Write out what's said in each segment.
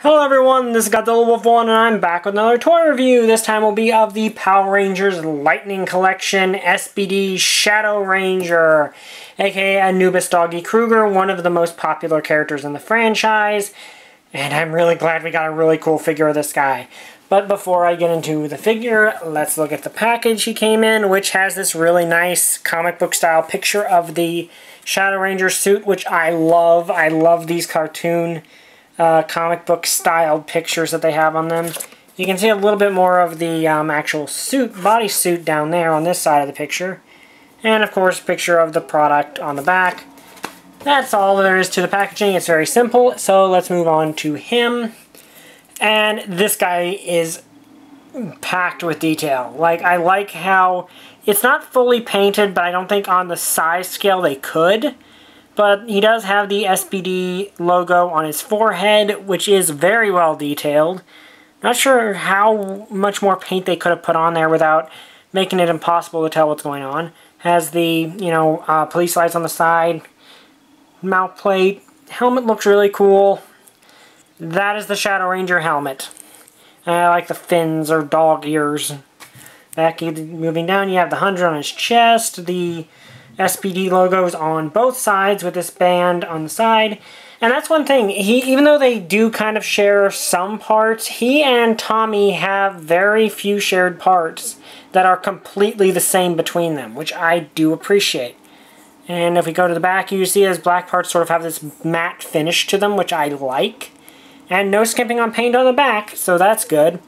Hello everyone, this is Godzilla Wolf 1 and I'm back with another toy review. This time will be of the Power Rangers Lightning Collection SPD Shadow Ranger, aka Anubis Doggy Kruger, one of the most popular characters in the franchise. And I'm really glad we got a really cool figure of this guy. But before I get into the figure, let's look at the package he came in, which has this really nice comic book style picture of the Shadow Ranger suit, which I love. I love these cartoon comic book styled pictures that they have on them. You can see a little bit more of the actual suit, bodysuit down there on this side of the picture. And of course, a picture of the product on the back. That's all there is to the packaging. It's very simple. So let's move on to him. And this guy is packed with detail. Like, I like how it's not fully painted, but I don't think on the size scale they could. But he does have the SPD logo on his forehead, which is very well detailed. Not sure how much more paint they could have put on there without making it impossible to tell what's going on. Has the, police lights on the side, mouth plate, helmet looks really cool. That is the Shadow Ranger helmet. I like the fins or dog ears. Back moving down, you have the 100 on his chest, the SPD logos on both sides with this band on the side. And that's one thing, even though they do kind of share some parts, he and Tommy have very few shared parts that are completely the same between them, which I do appreciate. And if we go to the back, you see his black parts sort of have this matte finish to them, which I like. And no skimping on paint on the back, so that's good.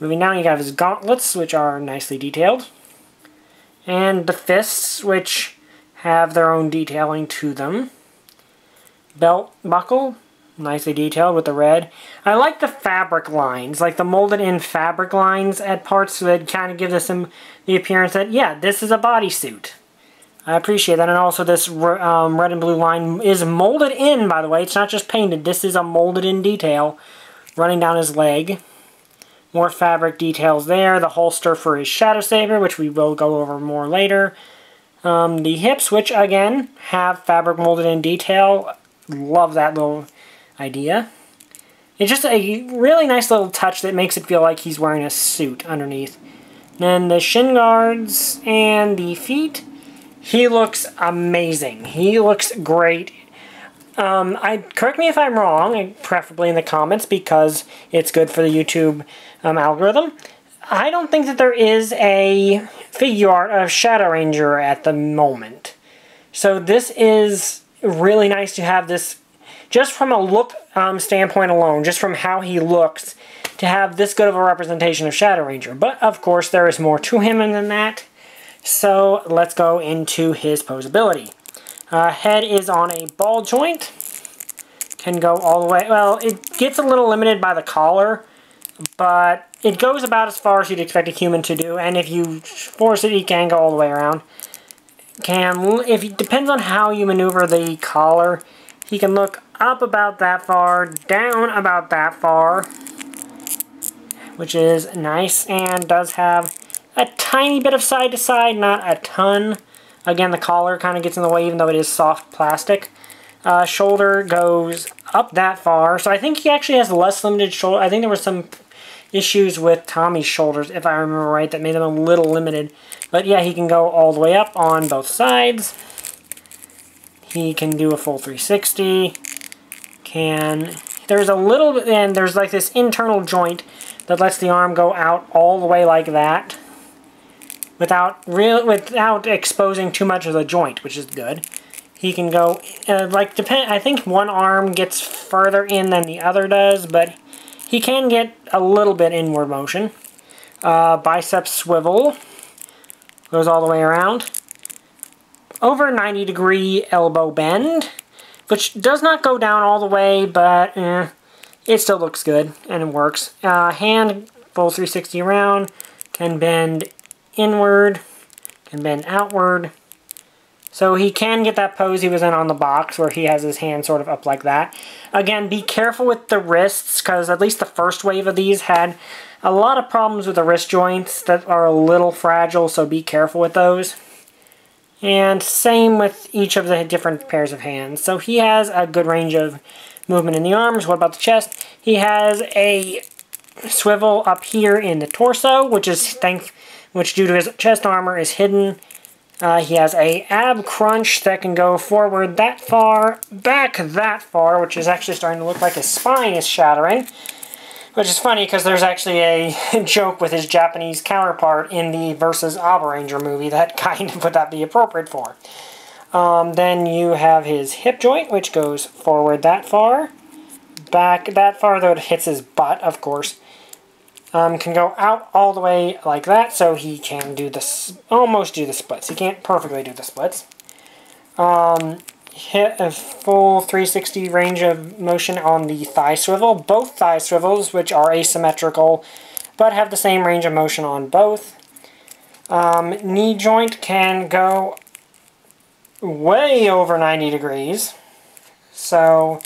Moving down, you have his gauntlets, which are nicely detailed. And the fists, which have their own detailing to them. Belt buckle, nicely detailed with the red. I like the fabric lines, like the molded in fabric lines at parts that kind of give this the appearance that, yeah, this is a bodysuit. I appreciate that. And also this red and blue line is molded in, by the way. It's not just painted. This is a molded in detail running down his leg. More fabric details there. The holster for his Shadow Saber, which we will go over more later. The hips, which again have fabric molded in detail. Love that little idea. It's just a really nice little touch that makes it feel like he's wearing a suit underneath. Then the shin guards and the feet. He looks amazing. He looks great. Correct me if I'm wrong, preferably in the comments because it's good for the YouTube algorithm. I don't think that there is a figure art of Shadow Ranger at the moment. So this is really nice to have this, just from a look standpoint alone, just from how he looks, to have this good of a representation of Shadow Ranger. But of course there is more to him than that. So let's go into his posability. Head is on a ball joint. Can go all the way. Well, it gets a little limited by the collar, but it goes about as far as you'd expect a human to do. And if you force it, he can go all the way around. It depends on how you maneuver the collar, he can look up about that far, down about that far, which is nice, and does have a tiny bit of side to side, not a ton. Again, the collar kind of gets in the way even though it is soft plastic. Shoulder goes up that far, so I think he actually has less limited shoulder. I think there were some issues with Tommy's shoulders, if I remember right, that made them a little limited. But yeah, he can go all the way up on both sides. He can do a full 360. There's a little bit, and there's like this internal joint that lets the arm go out all the way like that, without exposing too much of the joint, which is good. He can go, I think one arm gets further in than the other does, but he can get a little bit inward motion. Bicep swivel. Goes all the way around. Over 90-degree elbow bend, which does not go down all the way, but it still looks good, and it works. Hand, full 360 around. Can bend inward. Can bend outward. So he can get that pose he was in on the box where he has his hand sort of up like that. Again, be careful with the wrists because at least the first wave of these had a lot of problems with the wrist joints that are a little fragile, so be careful with those. And same with each of the different pairs of hands. So he has a good range of movement in the arms. What about the chest? He has a swivel up here in the torso, which due to his chest armor is hidden. He has a ab crunch that can go forward that far, back that far, which is actually starting to look like his spine is shattering. Which is funny because there's actually a joke with his Japanese counterpart in the Versus Abba Ranger movie that kind of would that be appropriate for. Then you have his hip joint, which goes forward that far, back that far, though it hits his butt, of course. Can go out all the way like that, so he can do almost do the splits. He can't perfectly do the splits. Hit a full 360 range of motion on the thigh swivel. Both thigh swivels, which are asymmetrical, but have the same range of motion on both. Knee joint can go way over 90 degrees. So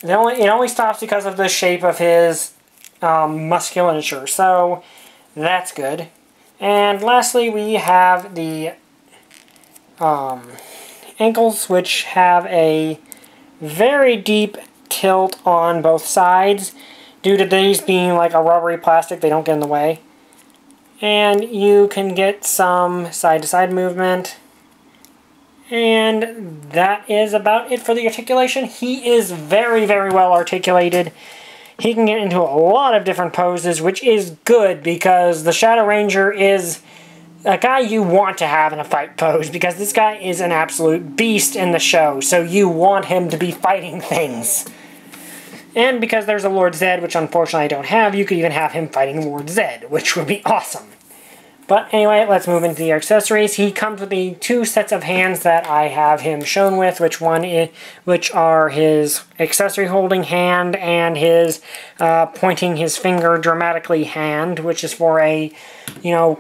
it only stops because of the shape of his musculature. So that's good. And lastly, we have the ankles, which have a very deep tilt on both sides. Due to these being like a rubbery plastic, they don't get in the way. And you can get some side-to-side movement. And that is about it for the articulation. He is very, very well articulated. He can get into a lot of different poses, which is good because the Shadow Ranger is a guy you want to have in a fight pose, because this guy is an absolute beast in the show, so you want him to be fighting things. And because there's a Lord Zed, which unfortunately I don't have, you could even have him fighting Lord Zed, which would be awesome. But anyway, let's move into the accessories. He comes with the two sets of hands that I have him shown with, which are his accessory holding hand and his pointing his finger dramatically hand, which is for a,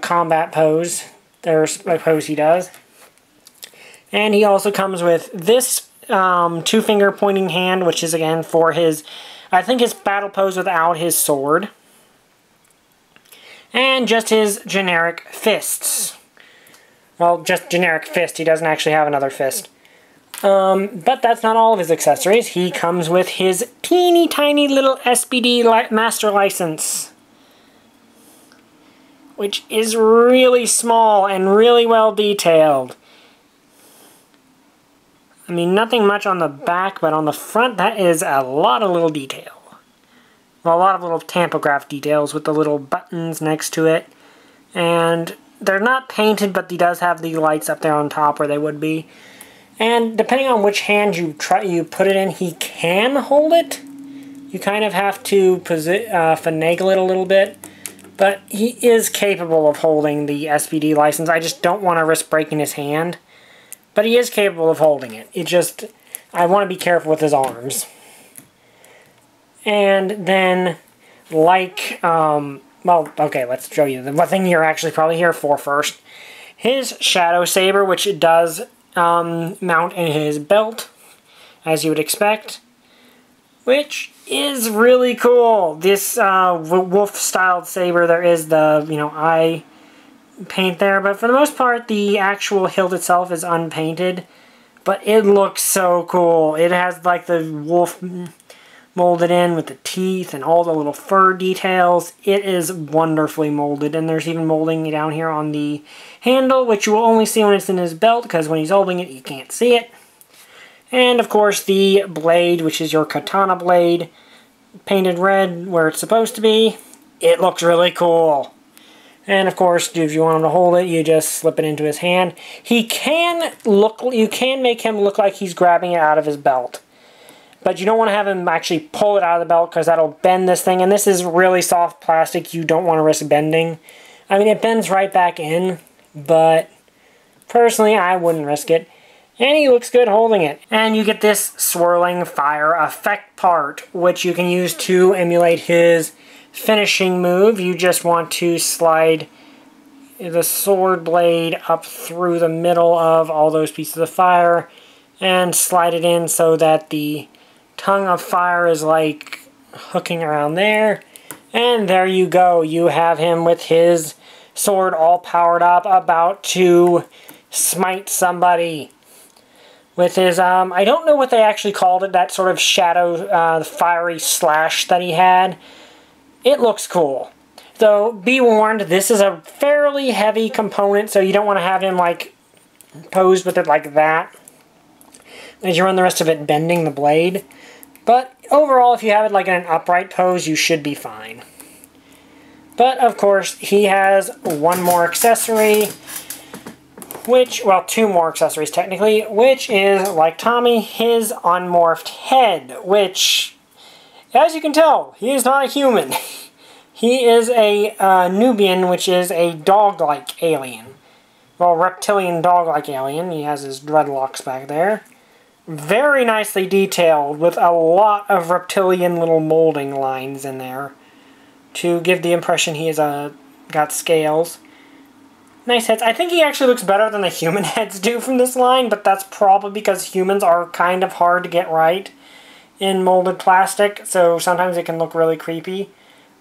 combat pose. There's a pose he does. And he also comes with this two-finger pointing hand, which is again for his, I think his battle pose without his sword. And just his generic fists. Well, just generic fist. He doesn't actually have another fist. But that's not all of his accessories. He comes with his teeny tiny little SPD master license, which is really small and really well detailed. I mean, nothing much on the back, but on the front, that is a lot of little detail. Well, a lot of little tampograph details with the little buttons next to it. And they're not painted, but he does have the lights up there on top where they would be. And depending on which hand you put it in, he can hold it. You kind of have to finagle it a little bit. But he is capable of holding the SPD license. I just don't want to risk breaking his hand. But he is capable of holding it. I want to be careful with his arms. And then, well, okay, let's show you the thing you're actually probably here for first. His Shadow Saber, which it does mount in his belt, as you would expect, which is really cool. This wolf-styled saber, there is the, eye paint there, but for the most part, the actual hilt itself is unpainted, but it looks so cool. It has, like, the wolf molded in with the teeth and all the little fur details. It is wonderfully molded, and there's even molding down here on the handle, which you will only see when it's in his belt, because when he's holding it, you can't see it. And, of course, the blade, which is your katana blade, painted red where it's supposed to be. It looks really cool. And, of course, if you want him to hold it, you just slip it into his hand. You can make him look like he's grabbing it out of his belt. But you don't want to have him actually pull it out of the belt, because that'll bend this thing. And this is really soft plastic. You don't want to risk bending. I mean, it bends right back in, but personally, I wouldn't risk it. And he looks good holding it. And you get this swirling fire effect part, which you can use to emulate his finishing move. You just want to slide the sword blade up through the middle of all those pieces of fire and slide it in so that the tongue of fire is like hooking around there. And there you go. You have him with his sword all powered up, about to smite somebody with his, I don't know what they actually called it, that sort of shadow, fiery slash that he had. It looks cool. So, be warned, this is a fairly heavy component, so you don't want to have him, like, posed with it like that, as you run the rest of it bending the blade. But, overall, if you have it, like, in an upright pose, you should be fine. But, of course, he has one more accessory, which, well, two more accessories, technically, which is, like Tommy, his unmorphed head, which, as you can tell, he is not a human. He is a Nubian, which is a dog-like alien. Well, reptilian dog-like alien. He has his dreadlocks back there. Very nicely detailed, with a lot of reptilian little molding lines in there to give the impression he is got scales. Nice heads. I think he actually looks better than the human heads do from this line, but that's probably because humans are kind of hard to get right in molded plastic, so sometimes it can look really creepy.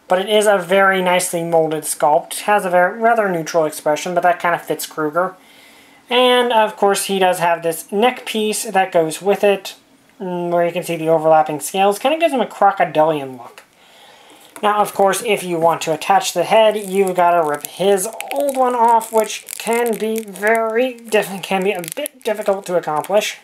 But it is a very nicely molded sculpt. It has a rather neutral expression, but that kind of fits Kruger. And, of course, he does have this neck piece that goes with it, where you can see the overlapping scales. Kind of gives him a crocodilian look. Now, of course, if you want to attach the head, you've got to rip his old one off, which can be a bit difficult to accomplish.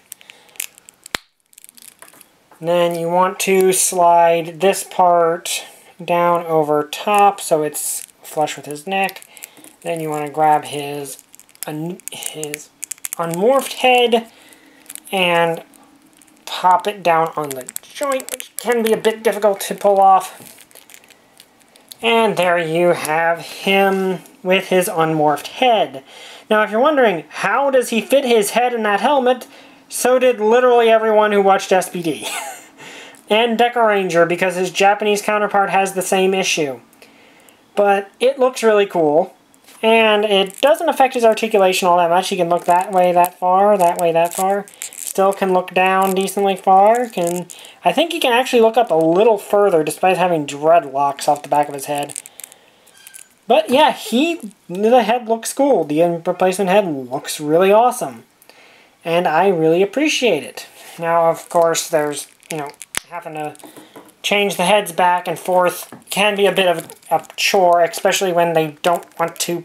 And then you want to slide this part down over top so it's flush with his neck. Then you want to grab his unmorphed head and pop it down on the joint, which can be a bit difficult to pull off. And there you have him with his unmorphed head. Now, if you're wondering, how does he fit his head in that helmet? So did literally everyone who watched SPD. And Deca Ranger, because his Japanese counterpart has the same issue. But it looks really cool. And it doesn't affect his articulation all that much. He can look that way that far, that way that far. Still can look down decently far. I think he can actually look up a little further despite having dreadlocks off the back of his head. But yeah, the head looks cool. The replacement head looks really awesome. And I really appreciate it. Now, of course, there's, having to change the heads back and forth can be a bit of a chore, especially when they don't want to.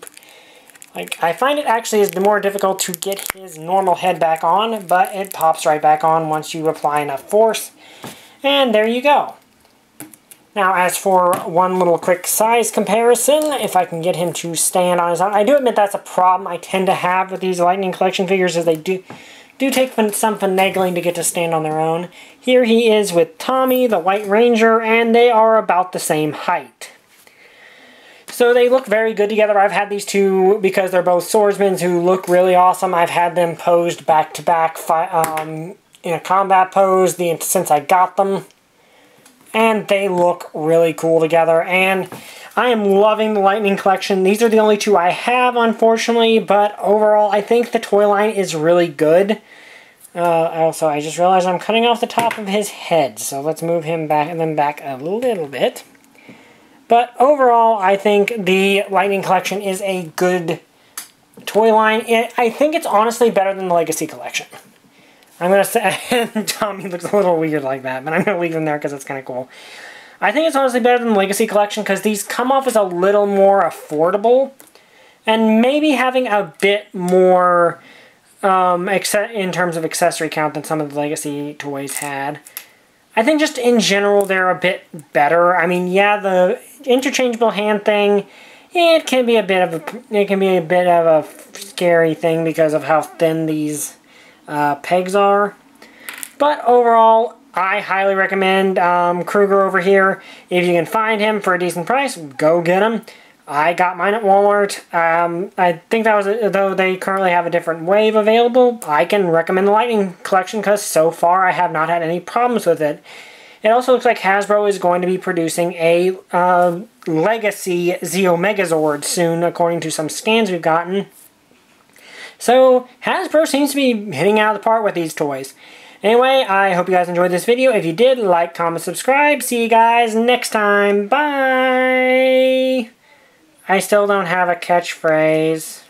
I find it actually is more difficult to get his normal head back on, but it pops right back on once you apply enough force. And there you go. Now, as for one little quick size comparison, if I can get him to stand on his own, I do admit that's a problem I tend to have with these Lightning Collection figures, is they do take some finagling to get to stand on their own. Here he is with Tommy, the White Ranger, and they are about the same height. So they look very good together. I've had these two because they're both swordsmen who look really awesome. I've had them posed back-to-back in a combat pose since I got them. And they look really cool together. And I am loving the Lightning Collection. These are the only two I have, unfortunately. But overall, I think the toy line is really good. I just realized I'm cutting off the top of his head. So let's move him back a little bit. But overall, I think the Lightning Collection is a good toy line. I think it's honestly better than the Legacy Collection. I'm going to say, Tommy looks a little weird like that, but I'm going to leave him there because it's kind of cool. I think it's honestly better than the Legacy Collection because these come off as a little more affordable. And maybe having a bit more in terms of accessory count than some of the Legacy toys had. I think just in general they're a bit better. I mean, yeah, the interchangeable hand thing, it can be a bit of a scary thing because of how thin these pegs are. But overall, I highly recommend Kruger over here. If you can find him for a decent price, go get him. I got mine at Walmart. I think that was, though they currently have a different wave available, I can recommend the Lightning Collection because so far I have not had any problems with it. It also looks like Hasbro is going to be producing a Legacy Zeo Megazord soon, according to some scans we've gotten. So, Hasbro seems to be hitting out of the park with these toys. Anyway, I hope you guys enjoyed this video. If you did, like, comment, subscribe. See you guys next time. Bye! I still don't have a catchphrase.